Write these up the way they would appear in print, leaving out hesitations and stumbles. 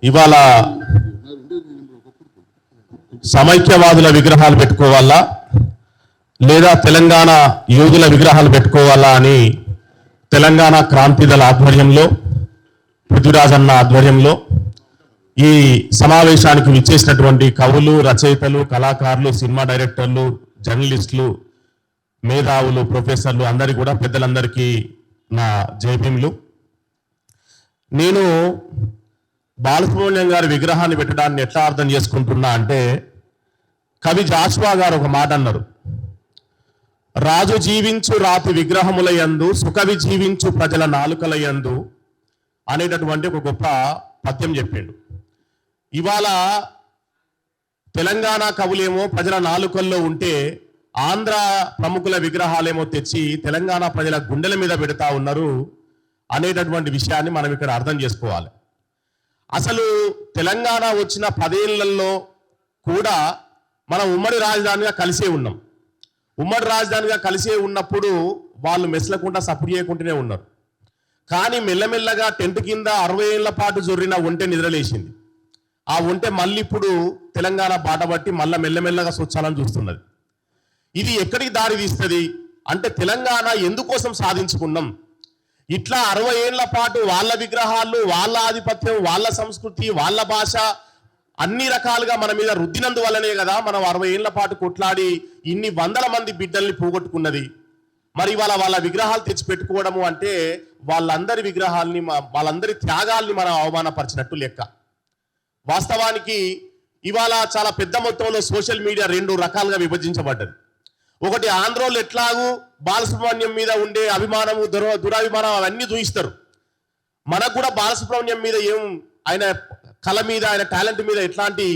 ఇవాళ సమైక్యవాదుల విగ్రహాలు పెట్టుకోవాలా లేదా తెలంగాణ యోధుల విగ్రహాలు పెట్టుకోవాలా అని తెలంగాణ క్రాంతిదళ ఆధ్వర్యంలో పృథ్వీరాజన్న ఆధ్వర్యంలో ఈ సమావేశానికి విచ్చేసినటువంటి కవులు, రచయితలు, కళాకారులు, సినిమా డైరెక్టర్లు, జర్నలిస్టులు, మేధావులు, ప్రొఫెసర్లు అందరికీ కూడా పెద్దలందరికీ నా జైభీములు. నేను బాలసుబ్రహ్మణ్యం గారి విగ్రహాన్ని పెట్టడాన్ని ఎట్లా అర్థం చేసుకుంటున్నా అంటే, కవి జాషువా గారు ఒక మాట అన్నారు, రాజు జీవించు రాతి విగ్రహములయందు సుకవి జీవించు ప్రజల నాలుకలయందు అనేటటువంటి ఒక గొప్ప పద్యం చెప్పిండు. ఇవాళ తెలంగాణ కవులేమో ప్రజల నాలుకల్లో ఉంటే ఆంధ్ర ప్రముఖుల విగ్రహాలేమో తెచ్చి తెలంగాణ ప్రజల గుండెల మీద పెడతా ఉన్నారు అనేటటువంటి విషయాన్ని మనం ఇక్కడ అర్థం చేసుకోవాలి. అసలు తెలంగాణ వచ్చిన 10 ఏళ్లలో కూడా మనం ఉమ్మడి రాజధానిగా కలిసే ఉన్నాం. ఉమ్మడి రాజధానిగా కలిసే ఉన్నప్పుడు వాళ్ళు మెసలకుండా సపోర్ట్ చేయకుంటూనే ఉన్నారు. కానీ మెల్లమెల్లగా టెంట్ కింద 60 ఏళ్ల పాటు జొర్రిన ఒంటె నిద్రలేసింది. ఆ ఒంటె మళ్ళీ ఇప్పుడు తెలంగాణ బాట బట్టి మళ్ళీ మెల్లమెల్లగా స్వచ్ఛాలను చూస్తున్నది. ఇది ఎక్కడికి దారి తీస్తుంది అంటే, తెలంగాణ ఎందుకోసం సాధించుకున్నాం? ఇట్లా 60 ఏళ్ల పాటు వాళ్ళ విగ్రహాలు, వాళ్ళ ఆధిపత్యం, వాళ్ళ సంస్కృతి, వాళ్ళ భాష అన్ని రకాలుగా మన మీద రుద్దినందువల్లనే కదా మనం 60 ఏళ్ల పాటు కొట్లాడి ఇన్ని వందల మంది బిడ్డల్ని పోగొట్టుకున్నది. మరి వాళ్ళ విగ్రహాలు తెచ్చి పెట్టుకోవడము అంటే వాళ్ళందరి విగ్రహాలని, వాళ్ళందరి త్యాగాల్ని మనం అవమానపరిచినట్టు లెక్క. వాస్తవానికి ఇవాళ చాలా పెద్ద మొత్తంలో సోషల్ మీడియా 2 రకాలుగా విభజించబడ్డది. ఒకటి, ఆంధ్రోళ్ళు ఎట్లాగూ బాలసుబ్రహ్మణ్యం మీద ఉండే అభిమానము, దురాభిమానం అవన్నీ చూయిస్తారు. మనకు కూడా బాలసుబ్రహ్మణ్యం మీద ఆయన కళ మీద, ఆయన టాలెంట్ మీద ఎట్లాంటి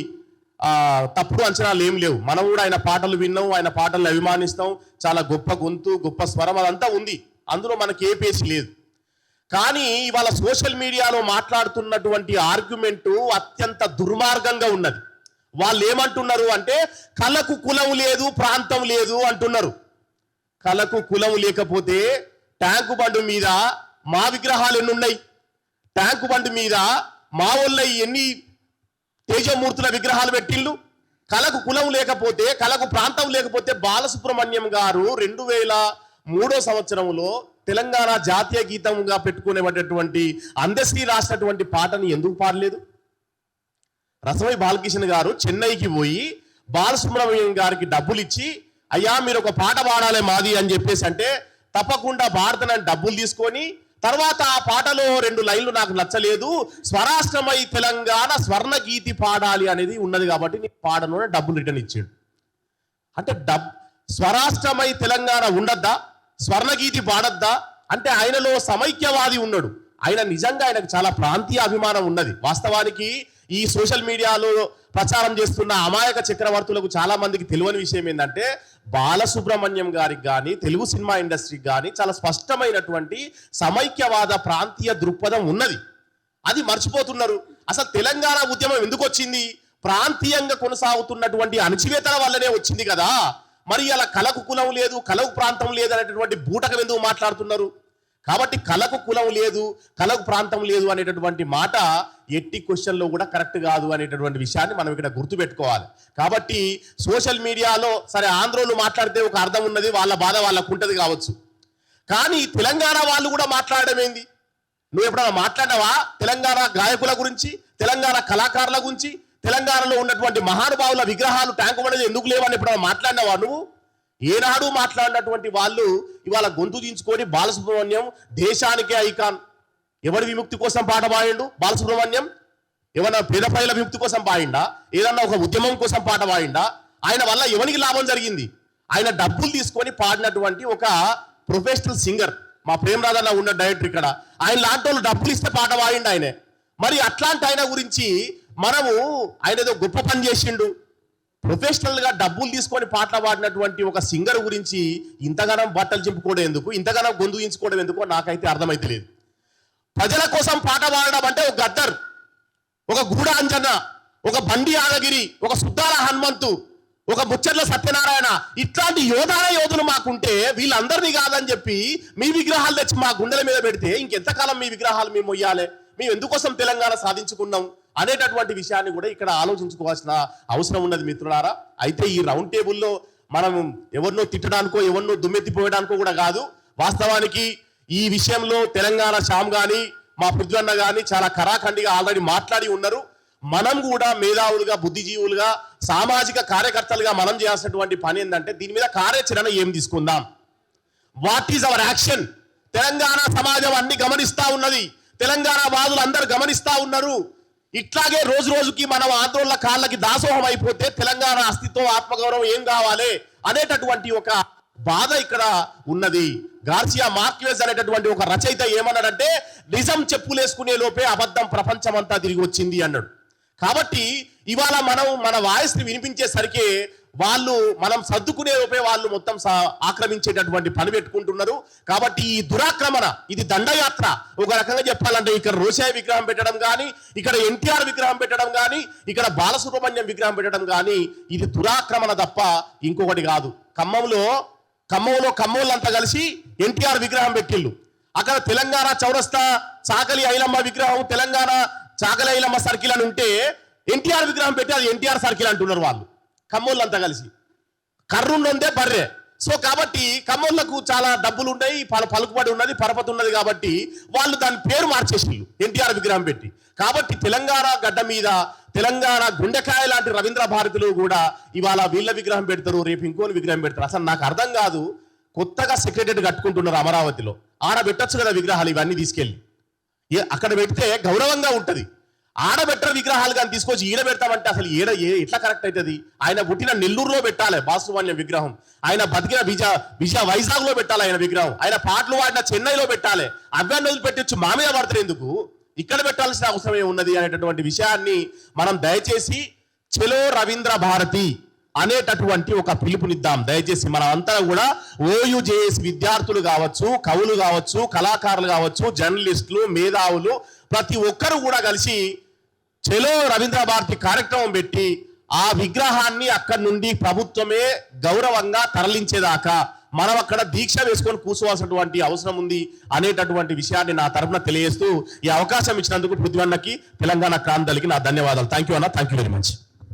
తప్పుడు అంచనాలు ఏం లేవు. మనం కూడా ఆయన పాటలు విన్నాం, ఆయన పాటలను అభిమానిస్తాం. చాలా గొప్ప గొంతు, గొప్ప స్వరం అదంతా ఉంది, అందులో మనకి ఏ పేసి లేదు. కానీ ఇవాళ సోషల్ మీడియాలో మాట్లాడుతున్నటువంటి ఆర్గ్యుమెంటు అత్యంత దుర్మార్గంగా ఉన్నది. వాళ్ళు ఏమంటున్నారు అంటే, కళకు కులం లేదు, ప్రాంతం లేదు అంటున్నారు. కళకు కులం లేకపోతే ట్యాంకు బండు మీద మా విగ్రహాలు ఎన్ని ఉన్నాయి? ట్యాంకు బండు మీద మా వాళ్ళ ఎన్ని తేజమూర్తుల విగ్రహాలు పెట్టిళ్ళు? కళకు కులం లేకపోతే, కళకు ప్రాంతం లేకపోతే బాలసుబ్రహ్మణ్యం గారు 2003 సంవత్సరంలో తెలంగాణ జాతీయ గీతంగా పెట్టుకునేటటువంటి అందశ్రీ రాసినటువంటి పాటని ఎందుకు పాడలేదు? రసమై బాలకృష్ణ గారు చెన్నైకి పోయి బాలసుబ్రహ్మణ్యం గారికి డబ్బులు ఇచ్చి, అయ్యా మీరు ఒక పాట పాడాలి మాది అని చెప్పేసి అంటే, తప్పకుండా పాడతానని డబ్బులు తీసుకొని, తర్వాత ఆ పాటలో 2 లైన్లు నాకు నచ్చలేదు, స్వరాష్ట్రమై తెలంగాణ స్వర్ణ గీతి పాడాలి అనేది ఉన్నది కాబట్టి నీకు పాడను అని డబ్బులు రిటర్న్ ఇచ్చాడు. అంటే స్వరాష్ట్రమై తెలంగాణ ఉండద్దా? స్వర్ణగీతి పాడద్దా? అంటే ఆయనలో సమైక్యవాది ఉన్నాడు. ఆయన నిజంగా ఆయనకు చాలా ప్రాంతీయ అభిమానం ఉన్నది. వాస్తవానికి ఈ సోషల్ మీడియాలో ప్రచారం చేస్తున్న అమాయక చక్రవర్తులకు చాలా మందికి తెలియని విషయం ఏంటంటే, బాలసుబ్రహ్మణ్యం గారికి కానీ, తెలుగు సినిమా ఇండస్ట్రీకి కానీ చాలా స్పష్టమైనటువంటి సమైక్యవాద ప్రాంతీయ దృక్పథం ఉన్నది. అది మర్చిపోతున్నారు. అసలు తెలంగాణ ఉద్యమం ఎందుకు వచ్చింది? ప్రాంతీయంగా కొనసాగుతున్నటువంటి అణచివేతల వల్లనే వచ్చింది కదా. మరి అలా కళకు కులం లేదు, కళకు ప్రాంతం లేదు అనేటటువంటి బూటకం ఎందుకు మాట్లాడుతున్నారు? కాబట్టి కళకు కులం లేదు, కళకు ప్రాంతం లేదు అనేటటువంటి మాట ఎట్టి క్వశ్చన్లో కూడా కరెక్ట్ కాదు అనేటటువంటి విషయాన్ని మనం ఇక్కడ గుర్తుపెట్టుకోవాలి. కాబట్టి సోషల్ మీడియాలో సరే ఆంధ్రోళ్ళు మాట్లాడితే ఒక అర్థం ఉన్నది, వాళ్ళ బాధ వాళ్ళకు ఉంటుంది కావచ్చు. కానీ తెలంగాణ వాళ్ళు కూడా మాట్లాడడం ఏంది? నువ్వు ఎప్పుడైనా మాట్లాడినావా తెలంగాణ గాయకుల గురించి, తెలంగాణ కళాకారుల గురించి, తెలంగాణలో ఉన్నటువంటి మహానుభావుల విగ్రహాలు ట్యాంకు బండి ఎందుకు లేవని ఎప్పుడైనా మాట్లాడినావా నువ్వు? ఏనాడు మాట్లాడినటువంటి వాళ్ళు ఇవాళ గొంతు దించుకొని బాలసుబ్రహ్మణ్యం దేశానికే ఐకాన్. ఎవరి విముక్తి కోసం పాట పాడిండు బాలసుబ్రహ్మణ్యం? ఏమన్నా పేద ప్రజల విముక్తి కోసం పాడిండా? ఏదన్నా ఒక ఉద్యమం కోసం పాట పాడిండా? ఆయన వల్ల ఎవరికి లాభం జరిగింది? ఆయన డబ్బులు తీసుకొని పాడినటువంటి ఒక ప్రొఫెషనల్ సింగర్, మా ప్రేమరాధన ఉన్న డైరెక్టర్ ఇక్కడ, ఆయన లాంటి వాళ్ళు డబ్బులు ఇస్తే పాట పాడిండు ఆయనే. మరి అట్లాంటి ఆయన గురించి మనము ఆయన ఏదో గొప్ప పని చేసిండు, ప్రొఫెషనల్ గా డబ్బులు తీసుకొని పాటలు పాడినటువంటి ఒక సింగర్ గురించి ఇంతగానం బట్టలు చింపుకోవడం ఎందుకు, ఇంతగానం గొంతు దించుకోవడం ఎందుకో నాకైతే అర్థమైతే లేదు. ప్రజల కోసం పాట పాడడం అంటే ఒక గద్దర్, ఒక గూడ అంజన్న, ఒక బండి యాదగిరి, ఒక సుద్దాల హనుమంతు, ఒక ముచ్చర్ల సత్యనారాయణ, ఇట్లాంటి యోధులు మాకుంటే వీళ్ళందరినీ కాదని చెప్పి మీ విగ్రహాలు తెచ్చి మా గుండెల మీద పెడితే ఇంకెంతకాలం మీ విగ్రహాలు మేము మొయ్యాలి? మేము ఎందుకోసం తెలంగాణ సాధించుకున్నాం అనేటటువంటి విషయాన్ని కూడా ఇక్కడ ఆలోచించుకోవాల్సిన అవసరం ఉన్నది మిత్రులారా. అయితే ఈ రౌండ్ టేబుల్లో మనం ఎవరినో తిట్టడానికో ఎవరినో దుమ్మెత్తిపోయడానికో కూడా కాదు. వాస్తవానికి ఈ విషయంలో తెలంగాణ శ్యామ్ కానీ మా పృథ్వన్న కానీ చాలా కరాఖండిగా ఆల్రెడీ మాట్లాడి ఉన్నారు. మనం కూడా మేధావులుగా బుద్ధిజీవులుగా సామాజిక కార్యకర్తలుగా మనం చేయాల్సినటువంటి పని ఏంటంటే దీని మీద కార్యాచరణ ఏం తీసుకుందాం, what is our action. Telangana సమాజం అన్ని గమనిస్తా ఉన్నది, తెలంగాణ వాదులు అందరూ గమనిస్తా ఉన్నారు. ఇట్లాగే రోజు రోజుకి మనం ఆందోళన కాళ్ళకి దాసోహం అయిపోతే తెలంగాణ అస్తిత్వం ఆత్మగౌరవం ఏం కావాలి అనేటటువంటి ఒక బాధ ఇక్కడ ఉన్నది. గార్సియా మార్క్వెజ్ అనేటటువంటి ఒక రచయిత ఏమన్నాడంటే నిజం చెప్పులేసుకునే లోపే అబద్ధం ప్రపంచం అంతా తిరిగి వచ్చింది అన్నాడు. కాబట్టి ఇవాళ మనం మన వాయిస్ని వినిపించేసరికి వాళ్ళు మనం సర్దుకునే లోపే వాళ్ళు మొత్తం ఆక్రమించేటటువంటి పని పెట్టుకుంటున్నారు. కాబట్టి ఈ దురాక్రమణ ఇది దండయాత్ర. ఒక రకంగా చెప్పాలంటే ఇక్కడ రోషయ్య విగ్రహం పెట్టడం కానీ, ఇక్కడ ఎన్టీఆర్ విగ్రహం పెట్టడం కానీ, ఇక్కడ బాలసుబ్రహ్మణ్యం విగ్రహం పెట్టడం కానీ ఇది దురాక్రమణ తప్ప ఇంకొకటి కాదు. ఖమ్మంలో కమ్మోళ్ళంతా కలిసి ఎన్టీఆర్ విగ్రహం పెట్టిళ్ళు. అక్కడ తెలంగాణ చౌరస్తా చాకలి ఐలమ్మ విగ్రహం తెలంగాణ చాకలి ఐలమ్మ సర్కిల్ అని ఉంటే ఎన్టీఆర్ విగ్రహం పెట్టి అది ఎన్టీఆర్ సర్కిల్ అంటున్నారు వాళ్ళు కమ్మోళ్ళంతా కలిసి. కర్రుండే బర్రె. సో కాబట్టి కమ్మోళ్ళకు చాలా డబ్బులు ఉన్నాయి, పలుకుబడి ఉన్నది, పరపతి ఉన్నది. కాబట్టి వాళ్ళు దాని పేరు మార్చేసిళ్ళు ఎన్టీఆర్ విగ్రహం పెట్టి. కాబట్టి తెలంగాణ గడ్డ మీద తెలంగాణ గుండెకాయ లాంటి రవీంద్ర భారతిలో కూడా ఇవాళ వీళ్ళ విగ్రహం పెడతారు, రేపు ఇంకోని విగ్రహం పెడతారు. అసలు నాకు అర్థం కాదు. కొత్తగా సెక్రటరీ కట్టుకుంటున్నారు అమరావతిలో, ఆడ పెట్టచ్చు కదా విగ్రహాలు ఇవన్నీ తీసుకెళ్ళి. అక్కడ పెడితే గౌరవంగా ఉంటుంది. ఆడబెట్టర్ విగ్రహాలు కానీ తీసుకొచ్చి ఈడ పెడతామంటే అసలు ఎట్లా కరెక్ట్ అవుతుంది? ఆయన పుట్టిన నెల్లూరులో పెట్టాలి బాలసుబ్రహ్మణ్యం విగ్రహం, ఆయన బతికిన విజయ వైజాగ్లో పెట్టాలి ఆయన విగ్రహం, ఆయన పాటలు వాడిన చెన్నైలో పెట్టాలి. అవ్వన్నీ వదిలిపెట్టచ్చు మా మీద పడతారు ఎందుకు, ఇక్కడ పెట్టాల్సిన అవసరం ఏమున్నది అనేటటువంటి విషయాన్ని మనం దయచేసి చెలో రవీంద్ర భారతి అనేటటువంటి ఒక పిలుపునిద్దాం. దయచేసి మనం అంతా కూడా ఓయూజేఎస్ విద్యార్థులు కావచ్చు, కవులు కావచ్చు, కళాకారులు కావచ్చు, జర్నలిస్టులు, మేధావులు ప్రతి ఒక్కరు కూడా కలిసి చెలో రవీంద్ర భారతి కార్యక్రమం పెట్టి ఆ విగ్రహాన్ని అక్కడి నుండి ప్రభుత్వమే గౌరవంగా తరలించేదాకా మనం అక్కడ దీక్ష వేసుకొని కూర్చోవాల్సినటువంటి అవసరం ఉంది అనేటటువంటి విషయాన్ని నా తరఫున తెలియజేస్తూ ఈ అవకాశం ఇచ్చినందుకు పృథ్వన్నకి తెలంగాణ క్రాంతి దళికి నా ధన్యవాదాలు. థ్యాంక్ యూ అన్న, థ్యాంక్ యూ వెరీ మచ్.